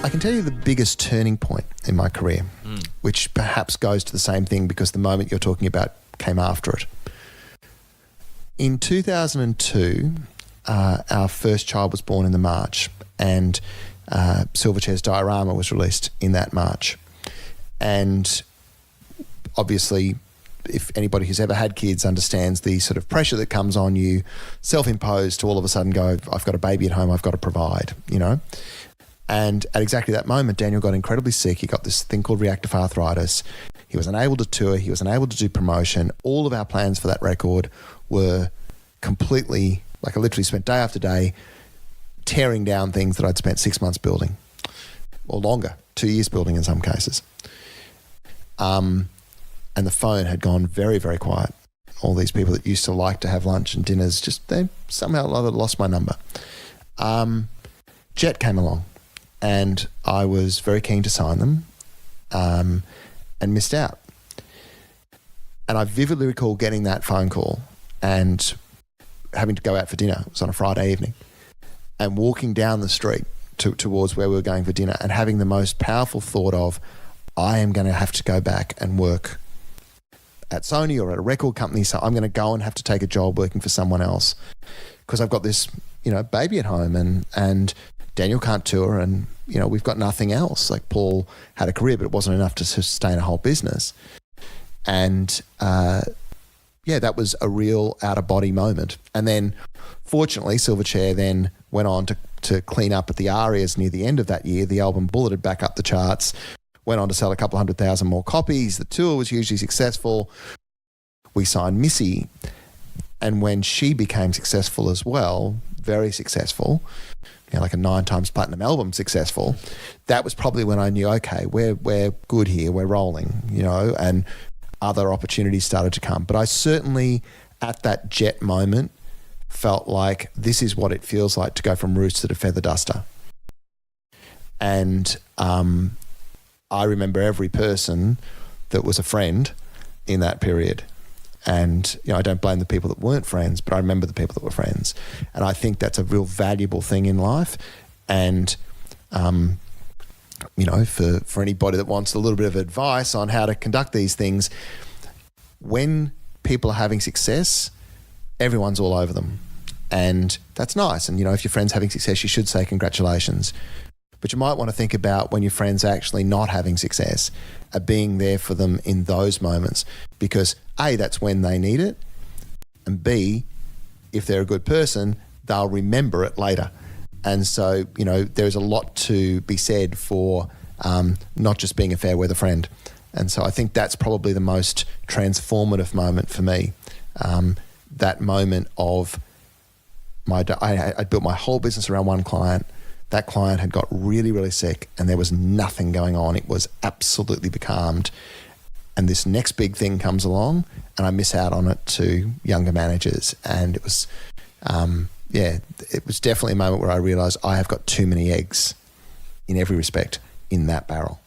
I can tell you the biggest turning point in my career, which perhaps goes to the same thing because the moment you're talking about came after it. In 2002, our first child was born in the March, and Silverchair's diorama was released in that March. And obviously, if anybody who's ever had kids understands the sort of pressure that comes on you, self-imposed, to all of a sudden go, I've got a baby at home, I've got to provide, you know. And at exactly that moment, Daniel got incredibly sick. He got this thing called reactive arthritis. He was unable to tour. He was unable to do promotion. All of our plans for that record were completely, like I literally spent day after day tearing down things that I'd spent 6 months building, or longer, 2 years building in some cases. And the phone had gone very, very quiet. All these people that used to like to have lunch and dinners, they somehow or other lost my number. Jet came along, and I was very keen to sign them and missed out. And I vividly recall getting that phone call and having to go out for dinner. It was on a Friday evening, and walking down the street towards where we were going for dinner and having the most powerful thought of, I am going to have to go back and work at Sony or at a record company, so I'm going to go and have to take a job working for someone else because I've got this, baby at home and Daniel can't tour and, we've got nothing else. Like Paul had a career, but it wasn't enough to sustain a whole business. And that was a real out-of-body moment. And then fortunately, Silverchair then went on to clean up at the ARIAs near the end of that year. The album bulleted back up the charts, went on to sell a couple 100,000 more copies. The tour was hugely successful. We signed Missy. And when she became successful as well, very successful, like a 9 times platinum album successful, that was probably when I knew, okay, we're good here, we're rolling, and other opportunities started to come. But I certainly, at that Jet moment, felt like this is what it feels like to go from rooster to feather duster. And I remember every person that was a friend in that period. And, I don't blame the people that weren't friends, but I remember the people that were friends. And I think that's a real valuable thing in life. And, for anybody that wants a little bit of advice on how to conduct these things, when people are having success, everyone's all over them. And that's nice. And, if your friend's having success, you should say congratulations. But you might want to think about when your friend's actually not having success, being there for them in those moments, because A, that's when they need it, and B, if they're a good person, they'll remember it later. And so, there's a lot to be said for not just being a fair weather friend. And so I think that's probably the most transformative moment for me. That moment of I built my whole business around one client. That client had got really, really sick and there was nothing going on. It was absolutely becalmed. And this next big thing comes along and I miss out on it to younger managers. And it was, it was definitely a moment where I realised I have got too many eggs in every respect in that barrel.